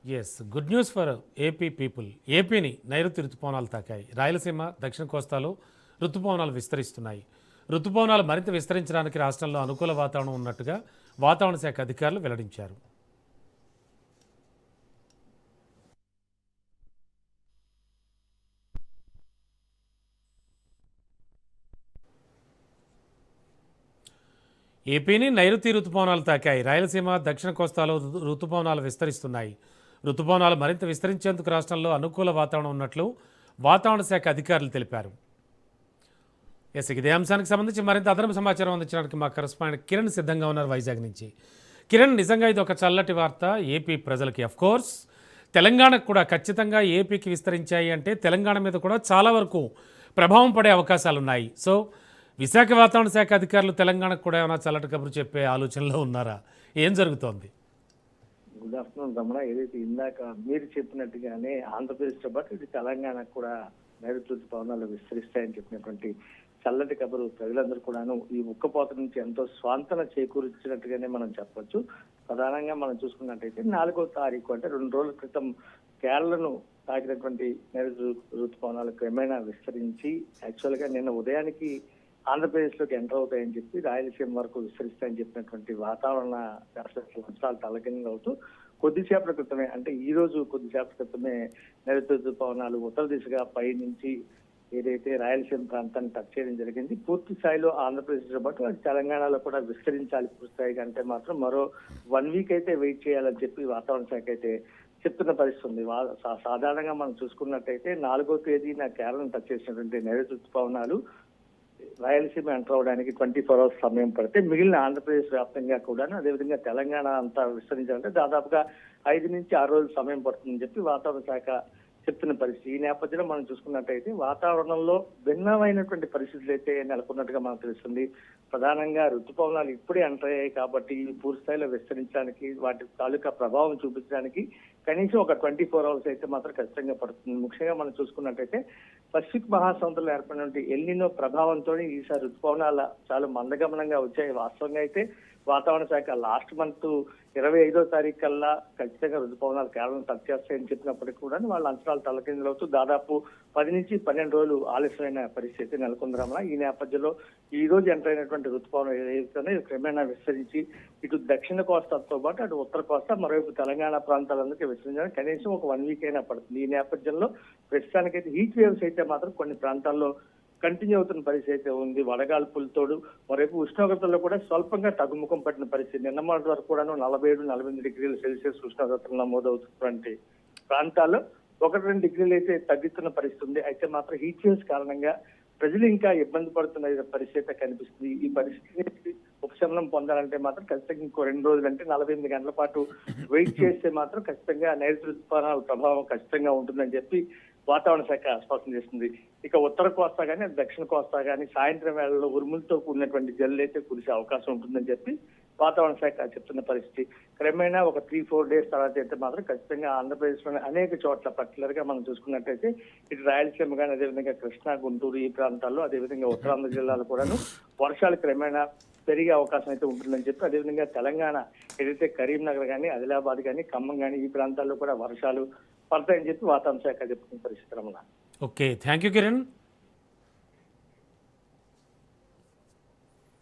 Yes good news for AP people. ఏపీని నైరుతి రుతుపవనాలు తాకాయి. రాయలసీమ దక్షిణ కోస్తాలో రుతుపవనాలు విస్తరిస్తున్నాయి. రుతుపవనాలు మరింత విస్తరించడానికి రాష్ట్రంలో అనుకూల వాతావరణం ఉన్నట్టుగా వాతావరణ శాఖ అధికారులు వెల్లడించారు. ఏపీని నైరుతి రుతుపవనాలు తాకాయి. రాయలసీమ దక్షిణ కోస్తాలో రుతుపవనాలు విస్తరిస్తున్నాయి. రుతుపవనాలు మరింత విస్తరించేందుకు రాష్ట్రంలో అనుకూల వాతావరణం ఉన్నట్లు వాతావరణ శాఖ అధికారులు తెలిపారు. ఇదే అంశానికి సంబంధించి మరింత అదనపు సమాచారం అందించడానికి మా కరెస్పాండెంట్ కిరణ్ సిద్ధంగా ఉన్నారు వైజాగ్ నుంచి. కిరణ్, నిజంగా ఇది ఒక చల్లటి వార్త ఏపీ ప్రజలకి. కోర్స్ తెలంగాణకు కూడా ఖచ్చితంగా ఏపీకి విస్తరించాయి అంటే తెలంగాణ మీద కూడా చాలా వరకు ప్రభావం పడే అవకాశాలు ఉన్నాయి. సో విశాఖ వాతావరణ శాఖ అధికారులు తెలంగాణకు కూడా ఏమైనా చల్లటి కబురు చెప్పే ఆలోచనలో ఉన్నారా? ఏం జరుగుతోంది? Good afternoon Ramana. ఏదైతే ఇందాక మీరు చెప్పినట్టుగానే ఆంధ్రప్రదేశ్తో పాటు ఇది తెలంగాణకు కూడా నైరుతి రుతుపవనాలు విస్తరిస్తాయని చెప్పినటువంటి చల్లటి కబురు ప్రజలందరూ కూడాను ఈ ఉక్కపోత నుంచి ఎంతో స్వాంతన చేకూర్చినట్టుగానే మనం చెప్పొచ్చు. ప్రధానంగా మనం చూసుకున్నట్టయితే 4వ తారీఖు అంటే 2 రోజుల క్రితం కేరళను తాకినటువంటి నైరుతి రుతుపవనాలు క్రమేణా విస్తరించి యాక్చువల్ గా నిన్న ఉదయానికి ఆంధ్రప్రదేశ్ లోకి ఎంటర్ అవుతాయని చెప్పి రాయలసీమ వరకు విస్తరిస్తాయని చెప్పినటువంటి వాతావరణ శాస్త్రాలు తలకిందులు అవుతూ కొద్దిసేపటి క్రితమే అంటే ఈ రోజు కొద్దిసేపటి క్రితమే నైరుతి రుతుపవనాలు ఉత్తర దిశగా పై నుంచి ఏదైతే రాయలసీమ ప్రాంతాన్ని టచ్ చేయడం జరిగింది. పూర్తి స్థాయిలో ఆంధ్రప్రదేశ్తో పాటు అది తెలంగాణలో కూడా విస్తరించాలి పూర్తి స్థాయిగా అంటే మాత్రం మరో 1 వీక్ అయితే వెయిట్ చేయాలని చెప్పి వాతావరణ శాఖ అయితే చెప్తున్న పరిస్థితి ఉంది. సాధారణంగా మనం చూసుకున్నట్టయితే 4వ తేదీన కేరళను టచ్ చేసినటువంటి నైరుతి రుతుపవనాలు రాయలసీమ ఎంటర్ అవడానికి 24 అవర్స్ సమయం పడితే మిగిలిన ఆంధ్రప్రదేశ్ వ్యాప్తంగా కూడా అదేవిధంగా తెలంగాణ అంతా విస్తరించాలంటే దాదాపుగా 5 నుంచి 6 రోజులు సమయం పడుతుందని చెప్పి వాతావరణ శాఖ చెప్తున్న పరిస్థితి. ఈ నేపథ్యంలో మనం చూసుకున్నట్టయితే వాతావరణంలో భిన్నమైనటువంటి పరిస్థితులు అయితే నెలకొన్నట్టుగా మనకు తెలుస్తుంది. ప్రధానంగా రుతుపవనాలు ఇప్పుడే ఎంటర్ అయ్యాయి కాబట్టి పూర్తి స్థాయిలో విస్తరించడానికి వాటి తాలూకా ప్రభావం చూపించడానికి కనీసం ఒక 24 అవర్స్ అయితే మాత్రం ఖచ్చితంగా పడుతుంది. ముఖ్యంగా మనం చూసుకున్నట్టయితే పసిఫిక్ మహాసముద్రంలో ఏర్పడినటువంటి ఎల్నినో ప్రభావంతో ఈసారి రుతుపవనాలు చాలా మందగమనంగా వచ్చాయి. వాస్తవంగా అయితే వాతావరణ శాఖ లాస్ట్ మంత్ 25వ తారీఖు కల్లా ఖచ్చితంగా రుతుపవనాలు కేరళను టచ్ చేస్తాయని చెప్పినప్పటికీ కూడా వాళ్ళ అంచనాలు తలకిందులవుతూ దాదాపు 10 నుంచి 12 రోజులు ఆలస్యమైన పరిస్థితి నెలకొందరమా. ఈ నేపథ్యంలో ఈ రోజు ఎంటర్ అయినటువంటి రుతుపవనం ఏదైతే క్రమేణా విస్తరించి ఇటు దక్షిణ కోస్తాతో పాటు అటు ఉత్తర కోస్తా మరోవైపు తెలంగాణ ప్రాంతాలందరికీ విస్తరించడానికి కనీసం ఒక 1 వీక్ అయినా పడుతుంది. ఈ నేపథ్యంలో ప్రస్తుతానికైతే హీట్ వేవ్స్ అయితే మాత్రం కొన్ని ప్రాంతాల్లో కంటిన్యూ అవుతున్న పరిస్థితి అయితే ఉంది. వడగాల్పులతోడు మరోవైపు ఉష్ణోగ్రతల్లో కూడా స్వల్పంగా తగ్గుముఖం పట్టిన పరిస్థితి. నిన్న మొదటి వరకు కూడా 47-48 డిగ్రీల సెల్సియస్ ఉష్ణోగ్రతలు నమోదవుతున్నటువంటి ప్రాంతాల్లో 1-2 డిగ్రీలు అయితే తగ్గుతున్న పరిస్థితి ఉంది. అయితే మాత్రం హీట్ వేవ్స్ కారణంగా ప్రజలు ఇంకా ఇబ్బంది పడుతున్న పరిస్థితి కనిపిస్తుంది. ఈ పరిస్థితి ఉపశమనం పొందాలంటే మాత్రం ఖచ్చితంగా ఇంకో 2 రోజులు అంటే 48 గంటల పాటు వెయిట్ చేస్తే మాత్రం ఖచ్చితంగా నైరుతి రుతుపవనాల ప్రభావం ఖచ్చితంగా ఉంటుందని చెప్పి వాతావరణ శాఖ స్పష్టం చేస్తుంది. ఇక ఉత్తర కోస్తా కానీ దక్షిణ కోస్తా కానీ సాయంత్రం వేళల్లో ఉరుములతో కూడినటువంటి జల్లు అయితే కురిసే అవకాశం ఉంటుందని చెప్పి వాతావరణ శాఖ చెప్తున్న పరిస్థితి. క్రమేణా ఒక 3-4 డేస్ తర్వాత అయితే మాత్రం ఖచ్చితంగా ఆంధ్రప్రదేశ్ లోని అనేక చోట్ల పర్టికులర్ గా మనం చూసుకున్నట్టయితే ఇటు రాయలసీమ కానీ అదేవిధంగా కృష్ణా, గుంటూరు ఈ ప్రాంతాల్లో అదేవిధంగా ఉత్తరాంధ్ర జిల్లాలో కూడాను వర్షాలు క్రమేణా పెరిగే అవకాశం అయితే ఉంటుందని చెప్పి అదేవిధంగా తెలంగాణ ఏదైతే కరీంనగర్ కానీ ఆదిలాబాద్ కానీ ఖమ్మం కానీ ఈ ప్రాంతాల్లో కూడా వర్షాలు పడతాయని చెప్పి వాతావరణ శాఖ చెప్తున్న పరిస్థితి Ramana. Okay, thank you Kiran.